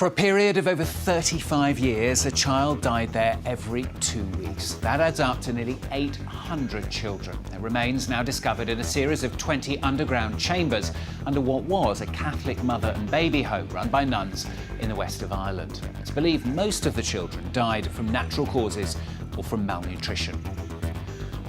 For a period of over 35 years, a child died there every 2 weeks. That adds up to nearly 800 children. Their remains now discovered in a series of 20 underground chambers under what was a Catholic mother and baby home run by nuns in the west of Ireland. It's believed most of the children died from natural causes or from malnutrition.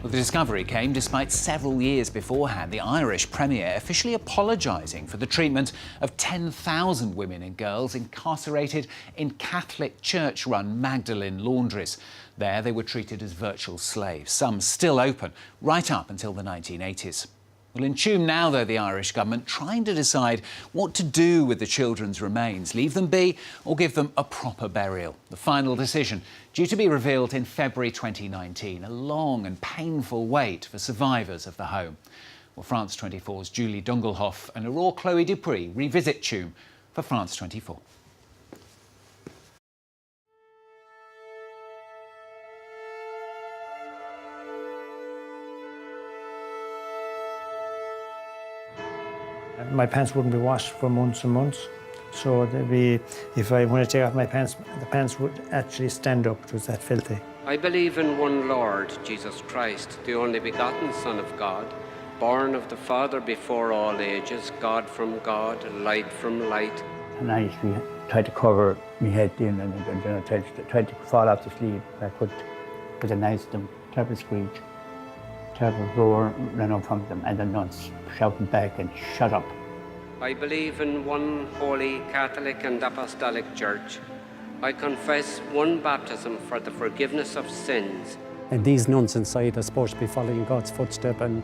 Well, the discovery came despite several years beforehand the Irish Premier officially apologising for the treatment of 10,000 women and girls incarcerated in Catholic church-run Magdalene laundries. There they were treated as virtual slaves, some still open, right up until the 1980s. Well, in Tuam now, though, the Irish government trying to decide what to do with the children's remains, leave them be or give them a proper burial. The final decision due to be revealed in February 2019, a long and painful wait for survivors of the home. Well, France 24's Julie Dungelhoff and Aurore Chloe Dupree revisit Tuam for France 24. My pants wouldn't be washed for months and months. So if I want to take off my pants, the pants would actually stand up. It was that filthy. I believe in one Lord, Jesus Christ, the only begotten Son of God, born of the Father before all ages, God from God, light from light. And I used to try to cover my head in and then I tried to fall off the sleeve. I could put a nice them, terrible screech, terrible roar ran up from them, and the nuns shouting back and shut up. I believe in one holy Catholic and Apostolic Church. I confess one baptism for the forgiveness of sins. And these nuns inside are supposed to be following God's footstep and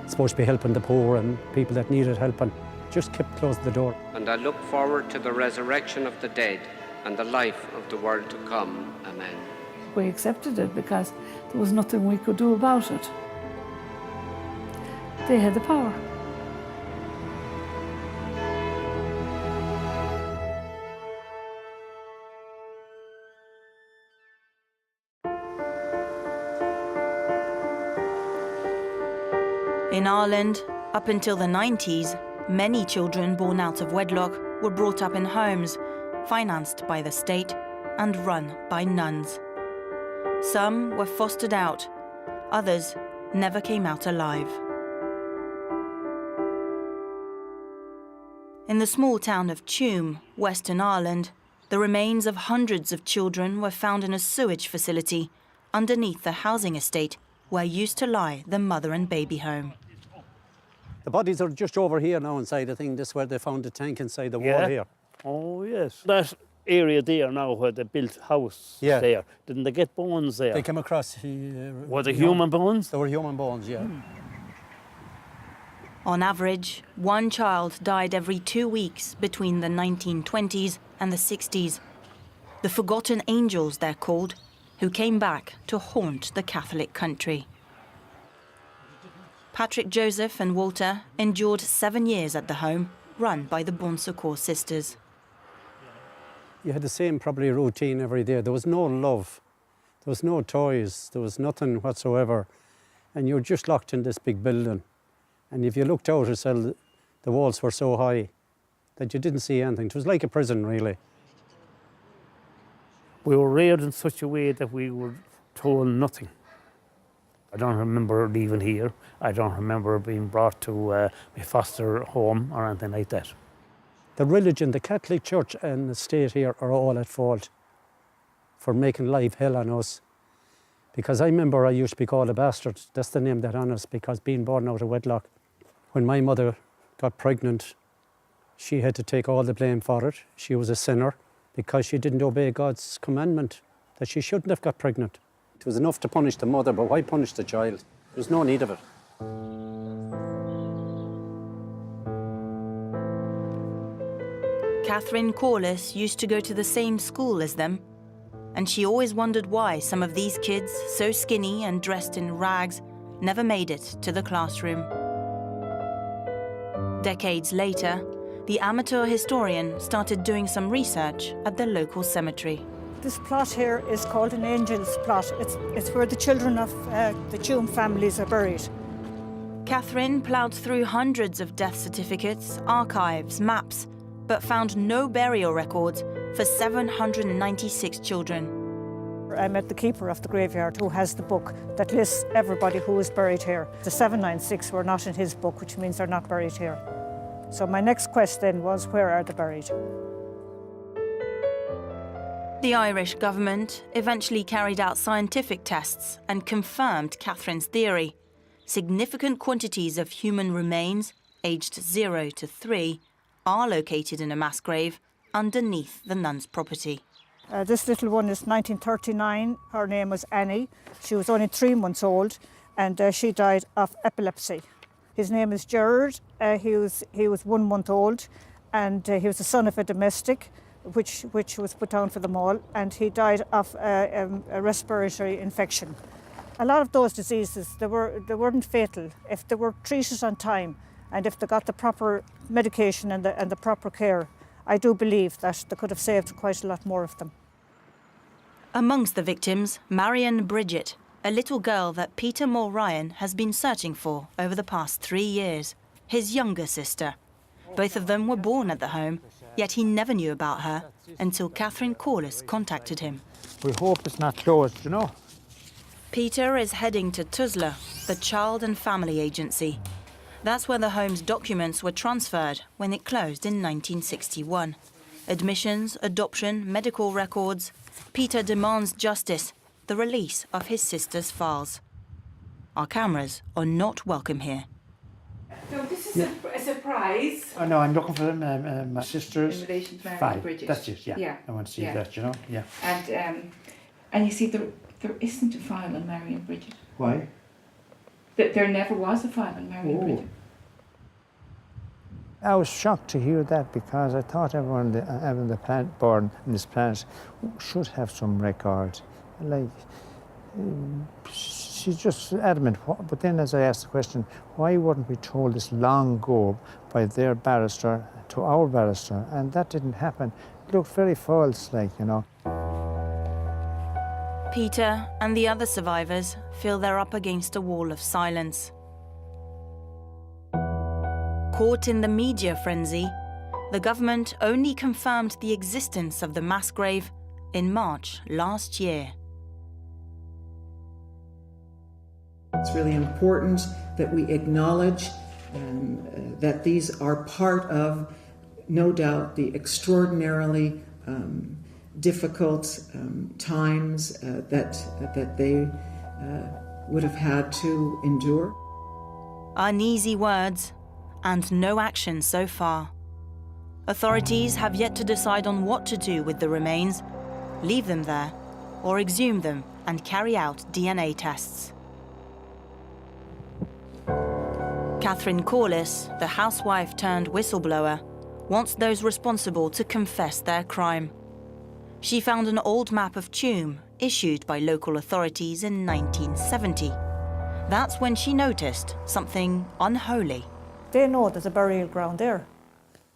supposed to be helping the poor and people that needed help, and just kept closing the door. And I look forward to the resurrection of the dead and the life of the world to come. Amen. We accepted it because there was nothing we could do about it. They had the power. In Ireland, up until the 90s, many children born out of wedlock were brought up in homes financed by the state and run by nuns. Some were fostered out, others never came out alive. In the small town of Tuam, Western Ireland, the remains of hundreds of children were found in a sewage facility underneath the housing estate where used to lie the mother and baby home. The bodies are just over here now inside, I think this is where they found the tank inside the wall here. Oh, yes. That area there now where they built house there, didn't they get bones there? They came across here. Were they human bones? They were human bones, yeah. On average, one child died every 2 weeks between the 1920s and the 60s. The forgotten angels, they're called, who came back to haunt the Catholic country. Patrick, Joseph and Walter endured 7 years at the home, run by the Bon Secours sisters. You had the same probably routine every day. There was no love, there was no toys, there was nothing whatsoever. And you were just locked in this big building. And if you looked out yourself, the walls were so high that you didn't see anything. It was like a prison, really. We were reared in such a way that we were told nothing. I don't remember leaving here. I don't remember being brought to my foster home or anything like that. The religion, the Catholic Church and the state here are all at fault for making life hell on us. Because I remember I used to be called a bastard. That's the name that on us, because being born out of wedlock. When my mother got pregnant, she had to take all the blame for it. She was a sinner because she didn't obey God's commandment that she shouldn't have got pregnant. It was enough to punish the mother, but why punish the child? There was no need of it. Catherine Corliss used to go to the same school as them, and she always wondered why some of these kids, so skinny and dressed in rags, never made it to the classroom. Decades later, the amateur historian started doing some research at the local cemetery. This plot here is called an Angel's Plot. It's where the children of the Tuam families are buried. Catherine ploughed through hundreds of death certificates, archives, maps, but found no burial records for 796 children. I met the keeper of the graveyard who has the book that lists everybody who was buried here. The 796 were not in his book, which means they're not buried here. So my next question was, where are they buried? The Irish government eventually carried out scientific tests and confirmed Catherine's theory. Significant quantities of human remains, aged 0 to 3, are located in a mass grave underneath the nun's property. This little one is 1939. Her name was Annie. She was only 3 months old, and she died of epilepsy. His name is Gerard. He was 1 month old, and he was the son of a domestic, which was put down for them all, and he died of a respiratory infection. A lot of those diseases, they weren't fatal if they were treated on time, and if they got the proper medication and the proper care. I do believe that they could have saved quite a lot more of them. Amongst the victims, Marion Bridget, a little girl that Peter Moore Ryan has been searching for over the past 3 years, his younger sister. Both of them were born at the home, yet he never knew about her until Catherine Corliss contacted him. We hope it's not closed, you know. Peter is heading to Tuzla, the Child and Family Agency. That's where the home's documents were transferred when it closed in 1961. Admissions, adoption, medical records. Peter demands justice, the release of his sister's files. Our cameras are not welcome here. So this is a surprise. Oh no, I'm looking for my sister's In relation to Mary file. and Bridget. That's it, yeah. Yeah. I want to see Yeah. that, you know, yeah. And you see, there isn't a file on Mary and Bridget. Why? There never was a file on Mary and Bridget. I was shocked to hear that because I thought everyone having the plant born in this planet should have some record. Like, she's just adamant. But then as I asked the question, why weren't we told this long ago by their barrister to our barrister? And that didn't happen. It looked very false, like, you know. Peter and the other survivors feel they're up against a wall of silence. Caught in the media frenzy, the government only confirmed the existence of the mass grave in March last year. It's really important that we acknowledge that these are part of, no doubt, the extraordinarily difficult times that they would have had to endure. Uneasy words and no action so far. Authorities have yet to decide on what to do with the remains, leave them there, or exhume them and carry out DNA tests. Catherine Corliss, the housewife turned whistleblower, wants those responsible to confess their crime. She found an old map of Tuam issued by local authorities in 1970. That's when she noticed something unholy. They know there's a burial ground there.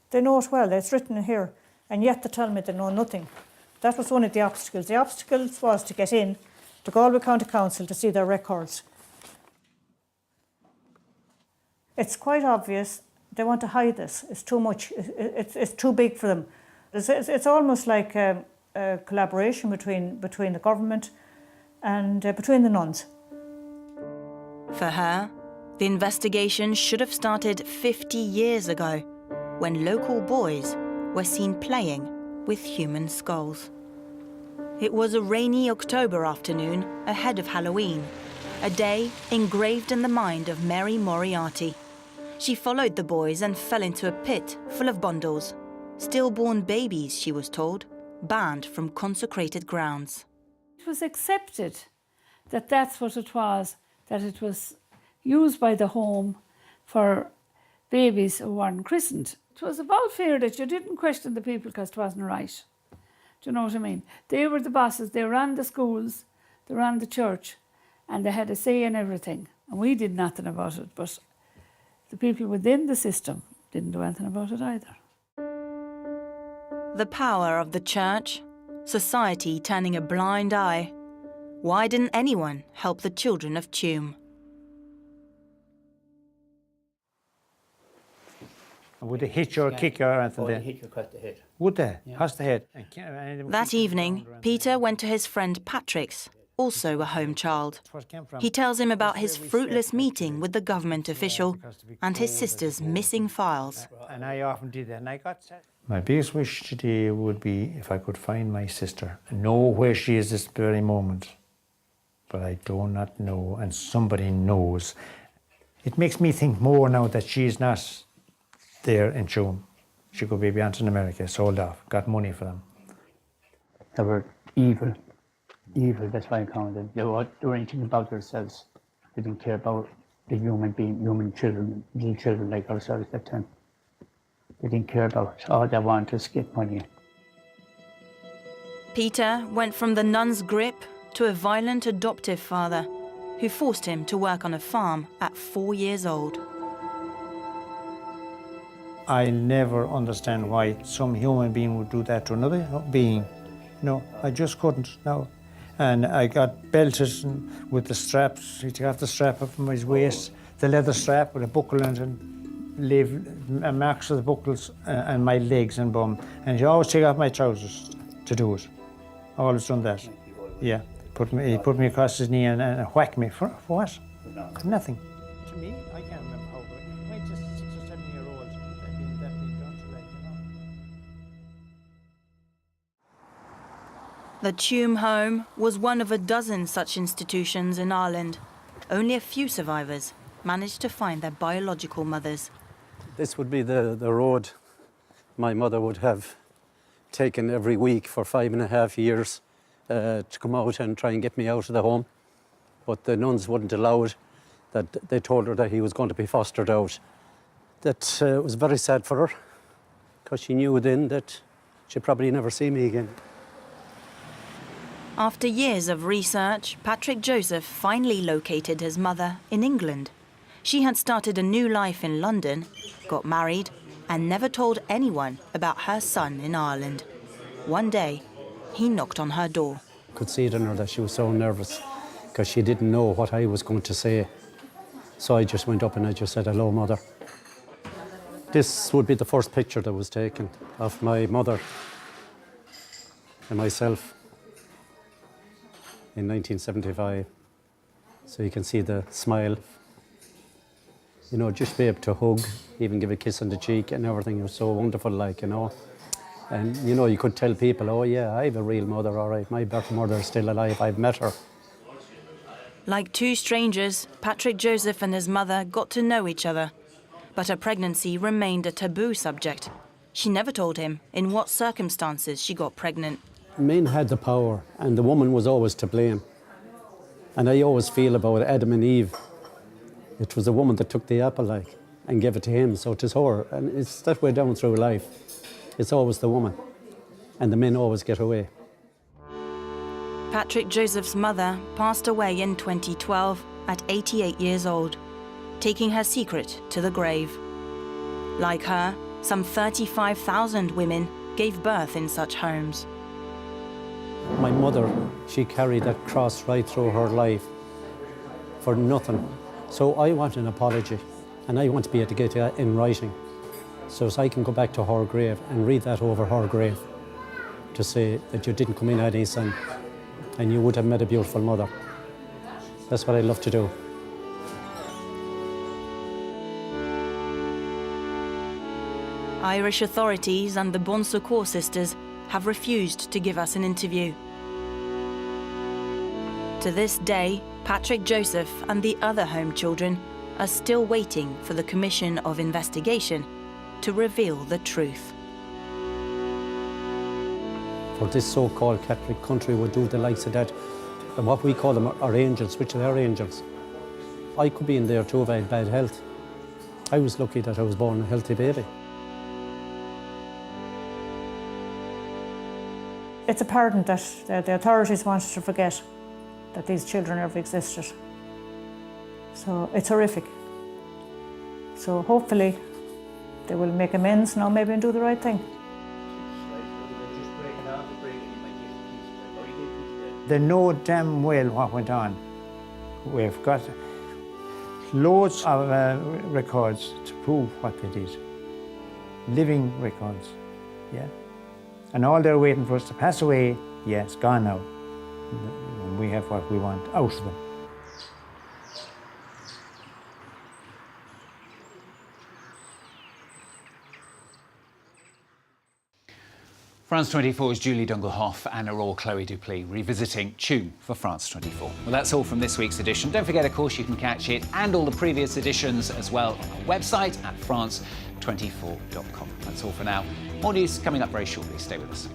They know it well, it's written here, and yet they tell me they know nothing. That was one of the obstacles. The obstacles was to get in to Galway County Council to see their records. It's quite obvious they want to hide this. It's too much. It's too big for them. It's almost like a collaboration between the government and between the nuns. For her, the investigation should have started 50 years ago, when local boys were seen playing with human skulls. It was a rainy October afternoon ahead of Halloween, a day engraved in the mind of Mary Moriarty. She followed the boys and fell into a pit full of bundles. Stillborn babies, she was told, banned from consecrated grounds. It was accepted that that's what it was, that it was used by the home for babies who weren't christened. It was about fear that you didn't question the people because it wasn't right. Do you know what I mean? They were the bosses, they ran the schools, they ran the church, and they had a say in everything. And we did nothing about it, but the people within the system didn't do anything about it either. The power of the church, society turning a blind eye. Why didn't anyone help the children of Tuam? Would they hit you or kick you or anything? Or they hit you across the head. Would they? Yeah. Across the head? That evening, Peter went to his friend Patrick's, also a home child. He tells him about his fruitless meeting with the government official and his sister's missing files. And I often did that, and I got sad. My biggest wish today would be if I could find my sister and know where she is this very moment. But I do not know, and somebody knows. It makes me think more now that she is not there in Tuam. She could be beyond in America, sold off, got money for them. They were evil. Evil, that's why I call them. They were anything about themselves. They didn't care about the human being, human children, little children like ourselves at that time. They didn't care about it. All they wanted was get money. Peter went from the nun's grip to a violent adoptive father who forced him to work on a farm at 4 years old. I never understand why some human being would do that to another being. No, I just couldn't, no. And I got belted with the straps. He took off the strap from his waist, the leather strap with a buckle in it, and leave marks of the buckles and my legs and bum. And he always take off my trousers to do it. Always done that. Yeah, he put me across his knee and whacked me. For what? Nothing. To me, I can't remember how, but I just 6 or 7 year olds that being done to, like, you know. The Tuam home was one of a dozen such institutions in Ireland. Only a few survivors managed to find their biological mothers. This would be the road my mother would have taken every week for 5.5 years to come out and try and get me out of the home. But the nuns wouldn't allow it. That they told her that he was going to be fostered out. That was very sad for her, because she knew then that she'd probably never see me again. After years of research, Patrick Joseph finally located his mother in England. She had started a new life in London, got married, and never told anyone about her son in Ireland. One day, he knocked on her door. Could see it in her that she was so nervous, because she didn't know what I was going to say. So I just went up and I just said, "Hello, Mother." This would be the first picture that was taken of my mother and myself in 1975. So you can see the smile. You know, just be able to hug, even give a kiss on the cheek and everything. It was so wonderful, like, you know. And, you know, you could tell people, "Oh, yeah, I have a real mother, all right. My birth mother is still alive. I've met her." Like two strangers, Patrick Joseph and his mother got to know each other. But her pregnancy remained a taboo subject. She never told him in what circumstances she got pregnant. Men had the power, and the woman was always to blame. And I always feel about Adam and Eve. It was the woman that took the apple, like, and gave it to him, so it is her. And it's that way down through life. It's always the woman, and the men always get away. Patrick Joseph's mother passed away in 2012 at 88 years old, taking her secret to the grave. Like her, some 35,000 women gave birth in such homes. My mother, she carried that cross right through her life for nothing. So I want an apology, and I want to be able to get it in writing, so I can go back to her grave and read that over her grave to say that you didn't come in any sin and you would have met a beautiful mother. That's what I love to do. Irish authorities and the Bon Secours sisters have refused to give us an interview. To this day, Patrick Joseph and the other home children are still waiting for the Commission of Investigation to reveal the truth. For this so-called Catholic country would do the likes of that, and what we call them are angels, which are angels. I could be in there too if I had bad health. I was lucky that I was born a healthy baby. It's a pardon that the authorities wanted to forget that these children ever existed. So it's horrific. So hopefully they will make amends now, maybe, and do the right thing. They know damn well what went on. We've got loads of records to prove what they did. living records. Yeah. And all they're waiting for us to pass away, yeah, it's gone now. And we have what we want out of them. France 24's Julie Dungelhoff and Aurore Chloe Dupuis revisiting Tune for France 24. Well, that's all from this week's edition. Don't forget, of course, you can catch it and all the previous editions as well on our website at france24.com. That's all for now. More news coming up very shortly. Stay with us.